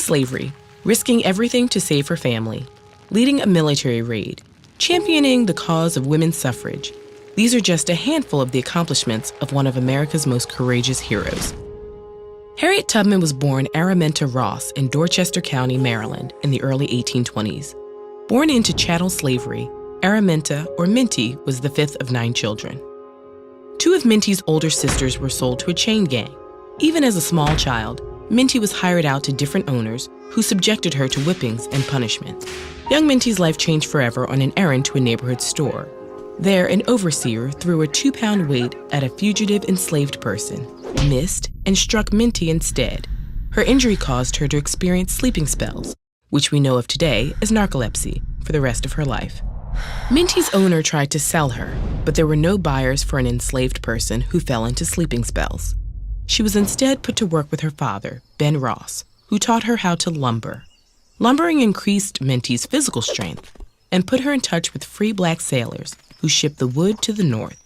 slavery, risking everything to save her family, leading a military raid, championing the cause of women's suffrage. These are just a handful of the accomplishments of one of America's most courageous heroes. Harriet Tubman was born Araminta Ross in Dorchester County, Maryland, in the early 1820s. Born into chattel slavery, Araminta, or Minty, was the fifth of 9 children. 2 of Minty's older sisters were sold to a chain gang. Even as a small child, Minty was hired out to different owners who subjected her to whippings and punishment. Young Minty's life changed forever on an errand to a neighborhood store. There, an overseer threw a 2-pound weight at a fugitive enslaved person, missed, and struck Minty instead. Her injury caused her to experience sleeping spells, which we know of today as narcolepsy, for the rest of her life. Minty's owner tried to sell her, but there were no buyers for an enslaved person who fell into sleeping spells. She was instead put to work with her father, Ben Ross, who taught her how to lumber. Lumbering increased Minty's physical strength and put her in touch with free black sailors who shipped the wood to the north.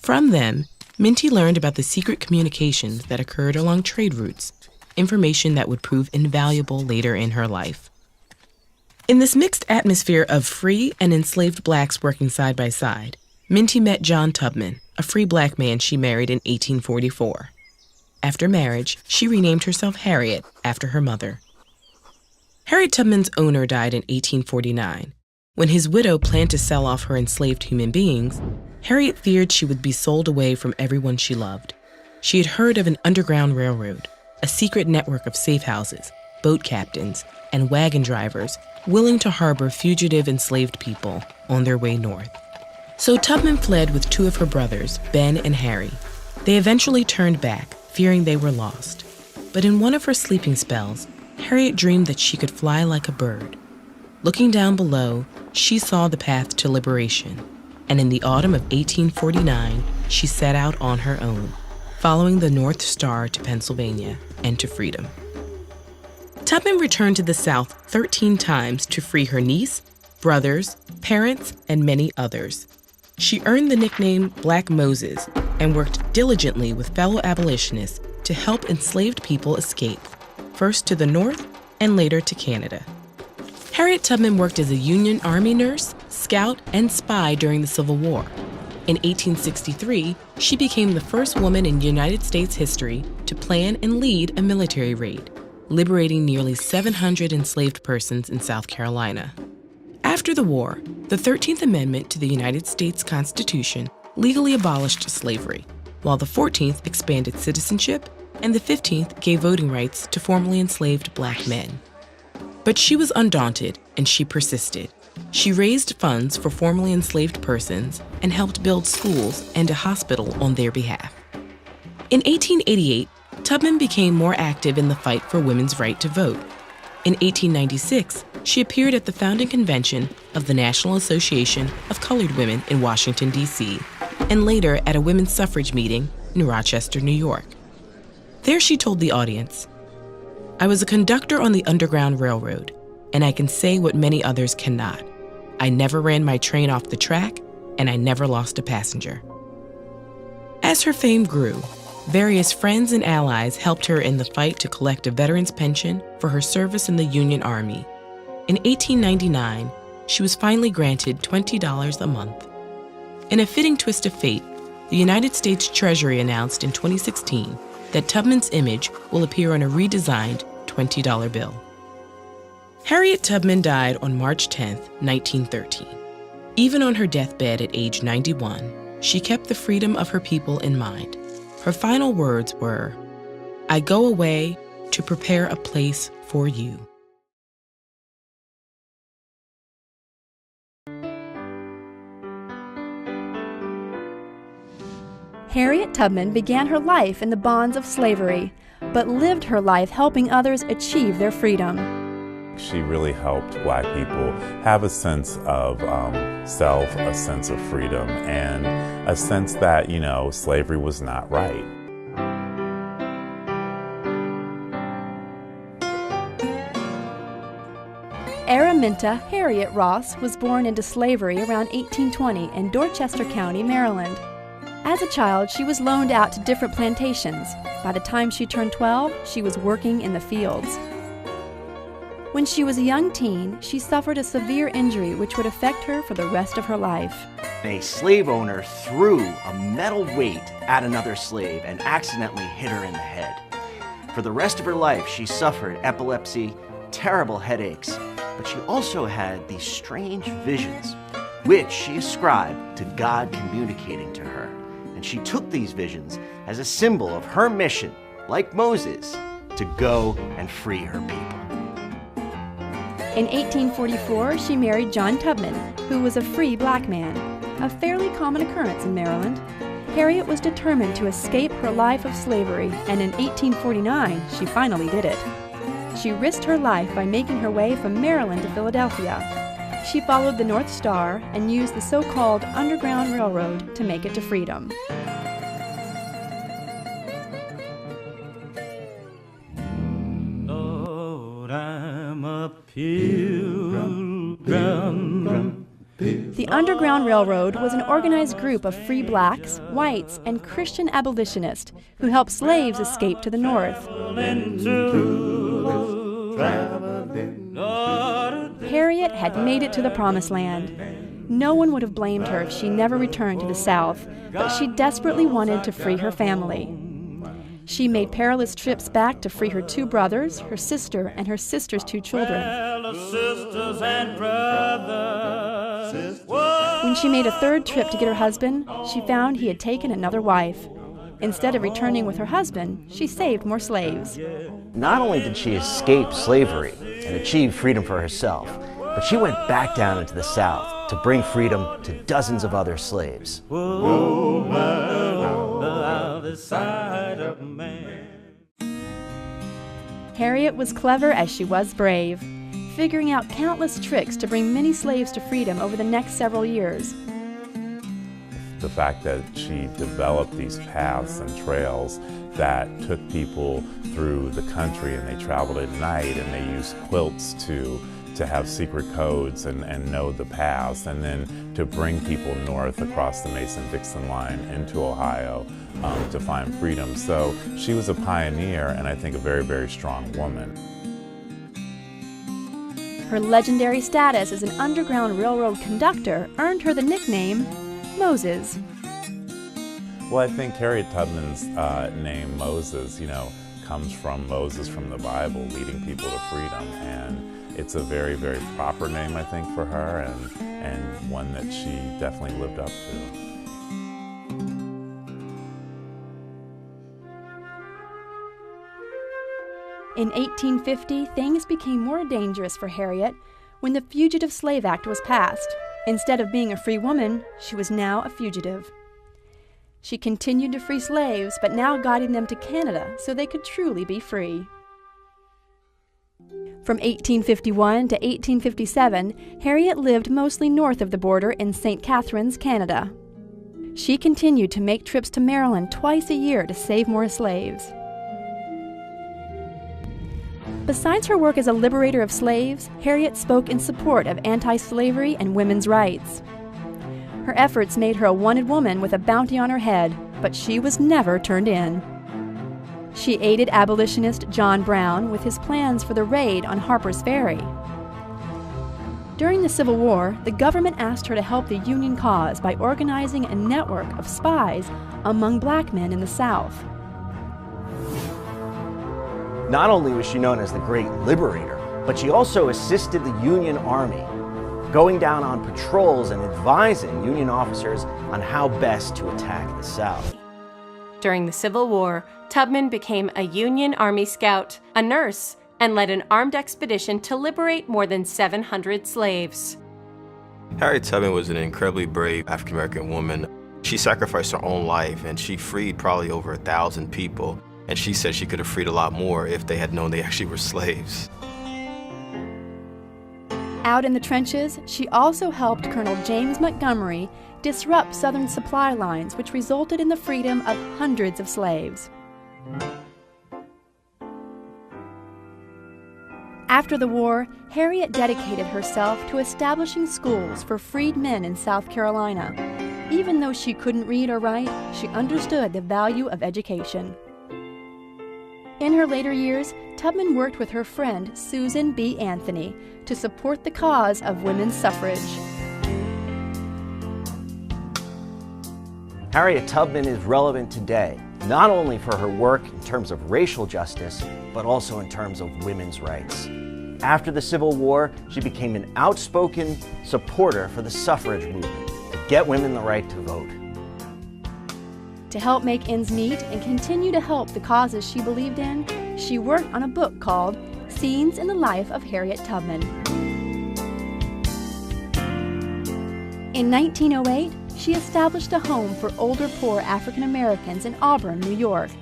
From them, Minty learned about the secret communications that occurred along trade routes, information that would prove invaluable later in her life. In this mixed atmosphere of free and enslaved blacks working side by side, Minty met John Tubman, a free black man she married in 1844. After marriage, she renamed herself Harriet after her mother. Harriet Tubman's owner died in 1849. When his widow planned to sell off her enslaved human beings, Harriet feared she would be sold away from everyone she loved. She had heard of an underground railroad, a secret network of safe houses, boat captains, and wagon drivers willing to harbor fugitive enslaved people on their way north. So Tubman fled with 2 of her brothers, Ben and Harry. They eventually turned back, fearing they were lost. But in one of her sleeping spells, Harriet dreamed that she could fly like a bird. Looking down below, she saw the path to liberation, and in the autumn of 1849, she set out on her own, following the North Star to Pennsylvania and to freedom. Tubman returned to the South 13 times to free her niece, brothers, parents, and many others. She earned the nickname Black Moses and worked diligently with fellow abolitionists to help enslaved people escape, first to the North and later to Canada. Harriet Tubman worked as a Union Army nurse, scout, and spy during the Civil War. In 1863, she became the first woman in United States history to plan and lead a military raid, liberating nearly 700 enslaved persons in South Carolina. After the war, the 13th Amendment to the United States Constitution legally abolished slavery, while the 14th expanded citizenship and the 15th gave voting rights to formerly enslaved black men. But she was undaunted, and she persisted. She raised funds for formerly enslaved persons and helped build schools and a hospital on their behalf. In 1888, Tubman became more active in the fight for women's right to vote. In 1896, she appeared at the founding convention of the National Association of Colored Women in Washington, D.C., and later at a women's suffrage meeting in Rochester, New York. There she told the audience, "I was a conductor on the Underground Railroad, and I can say what many others cannot. I never ran my train off the track, and I never lost a passenger." As her fame grew, various friends and allies helped her in the fight to collect a veteran's pension for her service in the Union Army. In 1899, she was finally granted $20 a month. In a fitting twist of fate, the United States Treasury announced in 2016 that Tubman's image will appear on a redesigned $20 bill. Harriet Tubman died on March 10, 1913. Even on her deathbed at age 91, she kept the freedom of her people in mind. Her final words were, "I go away to prepare a place for you." Harriet Tubman began her life in the bonds of slavery, but lived her life helping others achieve their freedom. She really helped Black people have a sense of self, a sense of freedom, and a sense that, slavery was not right. Araminta Harriet Ross was born into slavery around 1820 in Dorchester County, Maryland. As a child, she was loaned out to different plantations. By the time she turned 12, she was working in the fields. When she was a young teen, she suffered a severe injury which would affect her for the rest of her life. A slave owner threw a metal weight at another slave and accidentally hit her in the head. For the rest of her life, she suffered epilepsy, terrible headaches, but she also had these strange visions, which she ascribed to God communicating to her. And she took these visions as a symbol of her mission, like Moses, to go and free her people. In 1844, she married John Tubman, who was a free black man, a fairly common occurrence in Maryland. Harriet was determined to escape her life of slavery, and in 1849, she finally did it. She risked her life by making her way from Maryland to Philadelphia. She followed the North Star and used the so-called Underground Railroad to make it to freedom. Lord, I'm a pilgrim. The Underground Railroad was an organized group of free blacks, whites, and Christian abolitionists who helped slaves escape to the North. Harriet had made it to the Promised Land. No one would have blamed her if she never returned to the South, but she desperately wanted to free her family. She made perilous trips back to free her 2 brothers, her sister, and her sister's 2 children. When she made a 3rd trip to get her husband, she found he had taken another wife. Instead of returning with her husband, she saved more slaves. Not only did she escape slavery and achieve freedom for herself, but she went back down into the South to bring freedom to dozens of other slaves. Harriet was clever as she was brave, figuring out countless tricks to bring many slaves to freedom over the next several years. The fact that she developed these paths and trails that took people through the country, and they traveled at night, and they used quilts to have secret codes and know the paths, and then to bring people north across the Mason-Dixon line into Ohio to find freedom. So she was a pioneer, and I think a very, very strong woman. Her legendary status as an Underground Railroad conductor earned her the nickname Moses. Well, I think Harriet Tubman's name, Moses, comes from Moses from the Bible, leading people to freedom. And it's a very, very proper name, I think, for her, and one that she definitely lived up to. In 1850, things became more dangerous for Harriet when the Fugitive Slave Act was passed. Instead of being a free woman, she was now a fugitive. She continued to free slaves, but now guiding them to Canada so they could truly be free. From 1851 to 1857, Harriet lived mostly north of the border in St. Catharines, Canada. She continued to make trips to Maryland twice a year to save more slaves. Besides her work as a liberator of slaves, Harriet spoke in support of anti-slavery and women's rights. Her efforts made her a wanted woman with a bounty on her head, but she was never turned in. She aided abolitionist John Brown with his plans for the raid on Harper's Ferry. During the Civil War, the government asked her to help the Union cause by organizing a network of spies among black men in the South. Not only was she known as the Great Liberator, but she also assisted the Union Army, going down on patrols and advising Union officers on how best to attack the South. During the Civil War, Tubman became a Union Army scout, a nurse, and led an armed expedition to liberate more than 700 slaves. Harriet Tubman was an incredibly brave African-American woman. She sacrificed her own life, and she freed probably over 1,000 people. And she said she could have freed a lot more if they had known they actually were slaves. Out in the trenches, she also helped Colonel James Montgomery disrupt Southern supply lines, which resulted in the freedom of hundreds of slaves. After the war, Harriet dedicated herself to establishing schools for freed men in South Carolina. Even though she couldn't read or write, she understood the value of education. In her later years, Tubman worked with her friend Susan B. Anthony to support the cause of women's suffrage. Harriet Tubman is relevant today, not only for her work in terms of racial justice, but also in terms of women's rights. After the Civil War, she became an outspoken supporter for the suffrage movement to get women the right to vote. To help make ends meet and continue to help the causes she believed in, she worked on a book called Scenes in the Life of Harriet Tubman. In 1908, she established a home for older poor African Americans in Auburn, New York,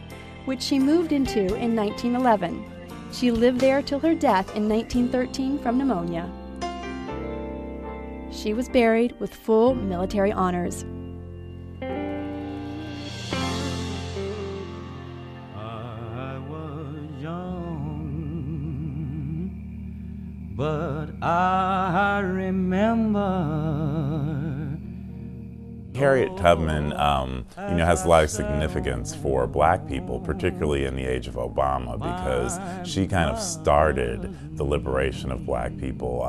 which she moved into in 1911. She lived there till her death in 1913 from pneumonia. She was buried with full military honors. I was young, but I remember. Harriet Tubman, has a lot of significance for Black people, particularly in the age of Obama, because she kind of started the liberation of Black people,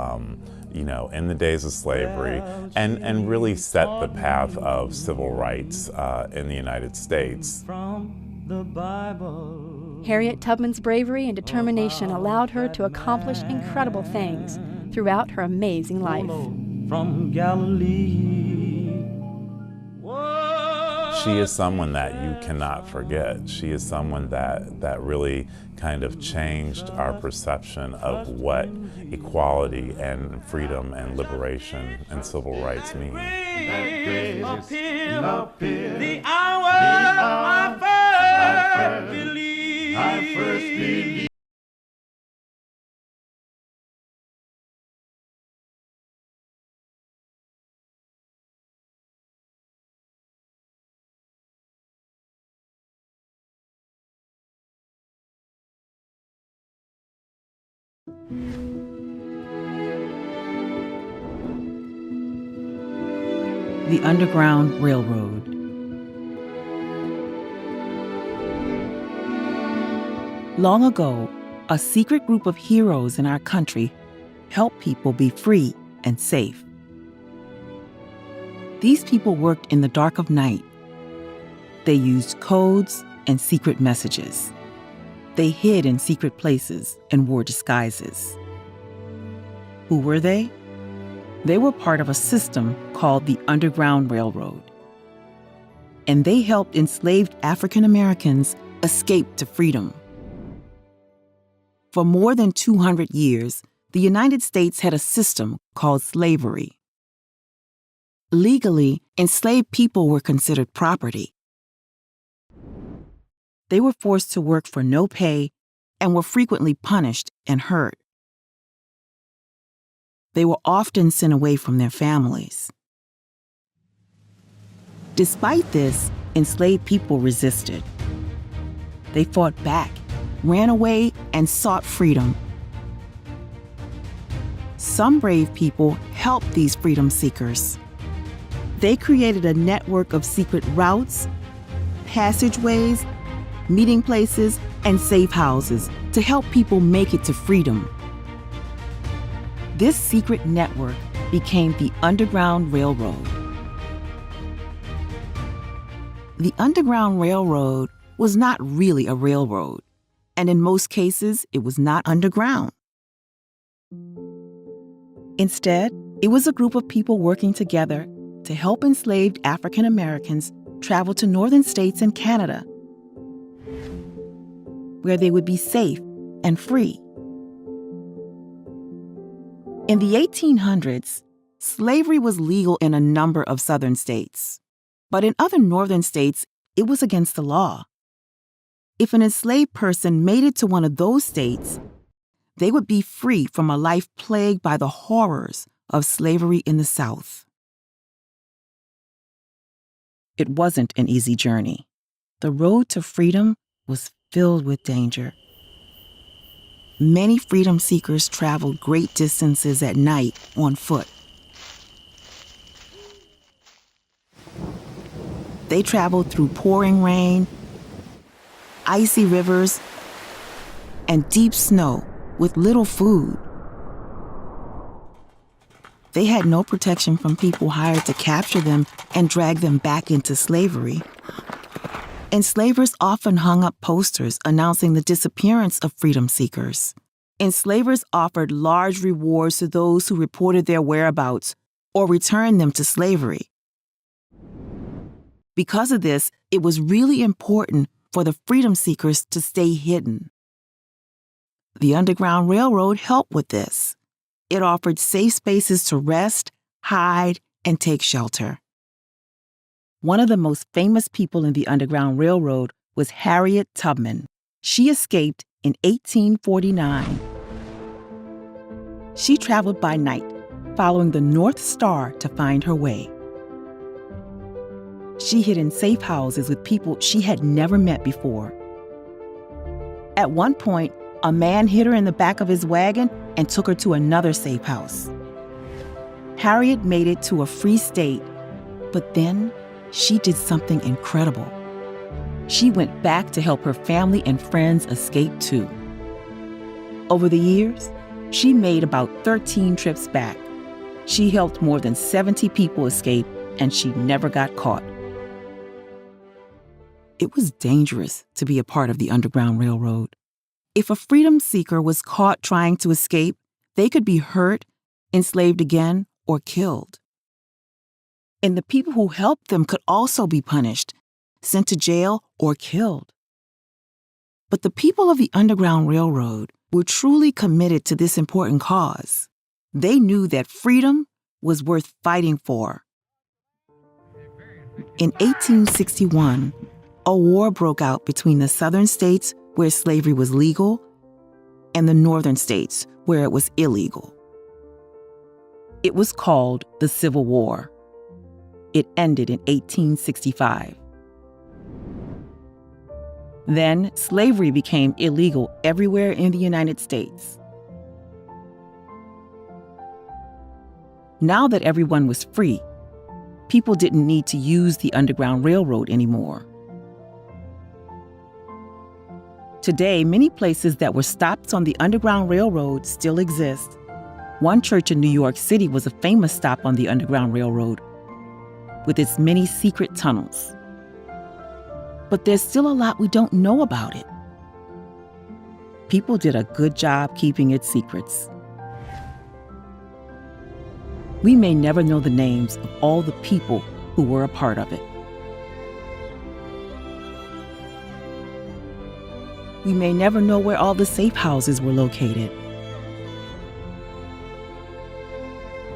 in the days of slavery, and really set the path of civil rights in the United States. From the Bible. Harriet Tubman's bravery and determination allowed her to accomplish incredible things throughout her amazing life. From Galilee. She is someone that you cannot forget. She is someone that really kind of changed our perception of what equality and freedom and liberation and civil rights mean. The hour I first believed. The Underground Railroad. Long ago, a secret group of heroes in our country helped people be free and safe. These people worked in the dark of night. They used codes and secret messages. They hid in secret places and wore disguises. Who were they? They were part of a system called the Underground Railroad. And they helped enslaved African Americans escape to freedom. For more than 200 years, the United States had a system called slavery. Legally, enslaved people were considered property. They were forced to work for no pay and were frequently punished and hurt. They were often sent away from their families. Despite this, enslaved people resisted. They fought back, ran away, and sought freedom. Some brave people helped these freedom seekers. They created a network of secret routes, passageways, meeting places, and safe houses to help people make it to freedom. This secret network became the Underground Railroad. The Underground Railroad was not really a railroad, and in most cases, it was not underground. Instead, it was a group of people working together to help enslaved African Americans travel to northern states and Canada, where they would be safe and free. In the 1800s, slavery was legal in a number of southern states, but in other northern states, it was against the law. If an enslaved person made it to one of those states, they would be free from a life plagued by the horrors of slavery in the South. It wasn't an easy journey. The road to freedom was filled with danger. Many freedom seekers traveled great distances at night on foot. They traveled through pouring rain, icy rivers, and deep snow with little food. They had no protection from people hired to capture them and drag them back into slavery. Enslavers often hung up posters announcing the disappearance of freedom seekers. Enslavers offered large rewards to those who reported their whereabouts or returned them to slavery. Because of this, it was really important for the freedom seekers to stay hidden. The Underground Railroad helped with this. It offered safe spaces to rest, hide, and take shelter. One of the most famous people in the Underground Railroad was Harriet Tubman. She escaped in 1849. She traveled by night, following the North Star to find her way. She hid in safe houses with people she had never met before. At one point, a man hid her in the back of his wagon and took her to another safe house. Harriet made it to a free state, but then she did something incredible. She went back to help her family and friends escape too. Over the years, she made about 13 trips back. She helped more than 70 people escape, and she never got caught. It was dangerous to be a part of the Underground Railroad. If a freedom seeker was caught trying to escape, they could be hurt, enslaved again, or killed. And the people who helped them could also be punished, sent to jail, or killed. But the people of the Underground Railroad were truly committed to this important cause. They knew that freedom was worth fighting for. In 1861, a war broke out between the southern states where slavery was legal and the northern states where it was illegal. It was called the Civil War. It ended in 1865. Then, slavery became illegal everywhere in the United States. Now that everyone was free, people didn't need to use the Underground Railroad anymore. Today, many places that were stops on the Underground Railroad still exist. One church in New York City was a famous stop on the Underground Railroad, with its many secret tunnels. But there's still a lot we don't know about it. People did a good job keeping its secrets. We may never know the names of all the people who were a part of it. We may never know where all the safe houses were located.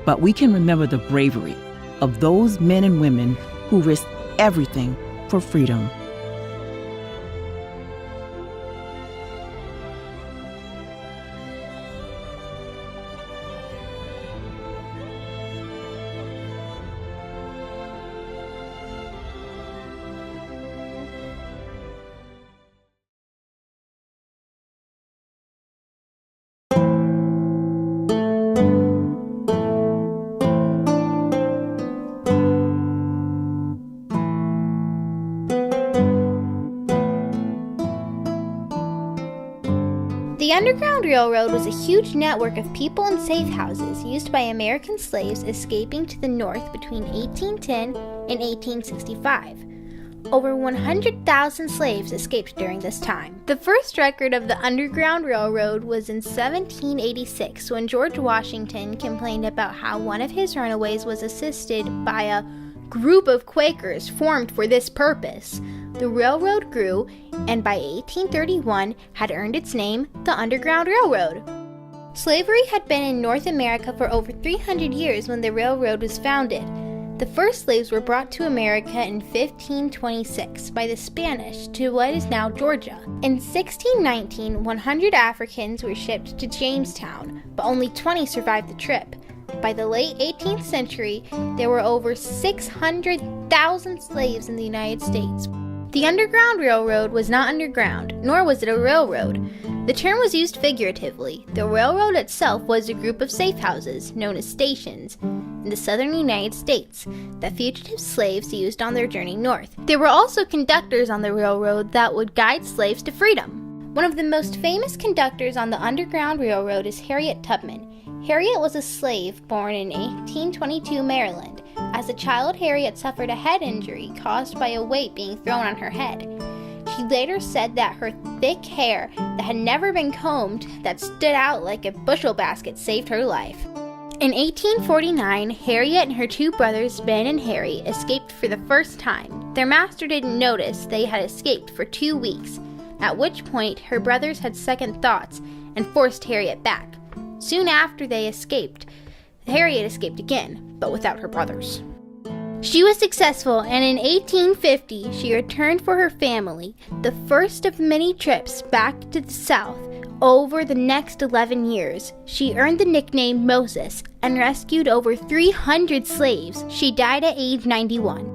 But we can remember the bravery of those men and women who risked everything for freedom. The Underground Railroad was a huge network of people and safe houses used by American slaves escaping to the North between 1810 and 1865. Over 100,000 slaves escaped during this time. The first record of the Underground Railroad was in 1786 when George Washington complained about how one of his runaways was assisted by a group of Quakers formed for this purpose. The railroad grew and by 1831 had earned its name, the Underground Railroad. Slavery had been in North America for over 300 years when the railroad was founded. The first slaves were brought to America in 1526 by the Spanish to what is now Georgia. In 1619, 100 Africans were shipped to Jamestown, but only 20 survived the trip. By the late 18th century, there were over 600,000 slaves in the United States. The Underground Railroad was not underground, nor was it a railroad. The term was used figuratively. The railroad itself was a group of safe houses, known as stations, in the southern United States, that fugitive slaves used on their journey north. There were also conductors on the railroad that would guide slaves to freedom. One of the most famous conductors on the Underground Railroad is Harriet Tubman. Harriet was a slave born in 1822 Maryland. As a child, Harriet suffered a head injury caused by a weight being thrown on her head. She later said that her thick hair that had never been combed, that stood out like a bushel basket, saved her life. In 1849, Harriet and her two brothers, Ben and Harry, escaped for the first time. Their master didn't notice they had escaped for 2 weeks, at which point her brothers had second thoughts and forced Harriet back. Soon after they escaped, Harriet escaped again, but without her brothers. She was successful, and in 1850 she returned for her family, the first of many trips back to the South. Over the next 11 years, she earned the nickname Moses and rescued over 300 slaves. She died at age 91.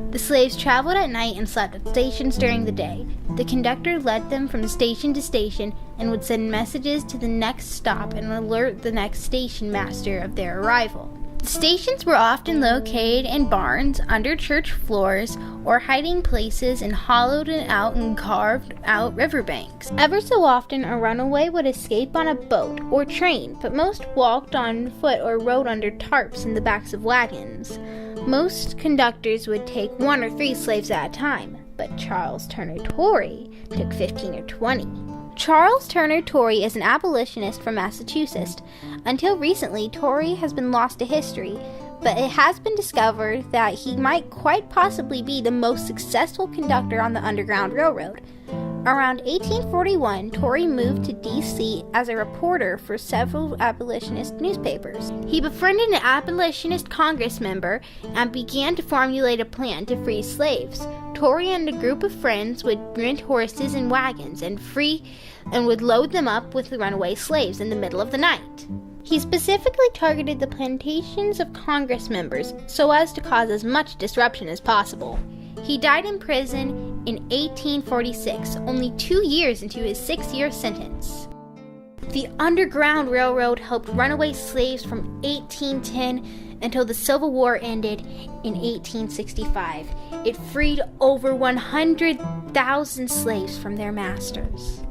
The slaves traveled at night and slept at stations during the day. The conductor led them from station to station and would send messages to the next stop and alert the next station master of their arrival. The stations were often located in barns, under church floors, or hiding places in hollowed out and carved out riverbanks. Ever so often, a runaway would escape on a boat or train, but most walked on foot or rode under tarps in the backs of wagons. Most conductors would take 1 or 3 slaves at a time, but Charles Turner Torrey took 15 or 20. Charles Turner Torrey is an abolitionist from Massachusetts. Until recently, Torrey has been lost to history, but it has been discovered that he might quite possibly be the most successful conductor on the Underground Railroad. Around 1841, Torrey moved to D.C. as a reporter for several abolitionist newspapers. He befriended an abolitionist Congress member and began to formulate a plan to free slaves. Torrey and a group of friends would rent horses and wagons and would load them up with the runaway slaves in the middle of the night. He specifically targeted the plantations of Congress members so as to cause as much disruption as possible. He died in prison in 1846, only 2 years into his 6-year sentence. The Underground Railroad helped runaway slaves from 1810 until the Civil War ended in 1865. It freed over 100,000 slaves from their masters.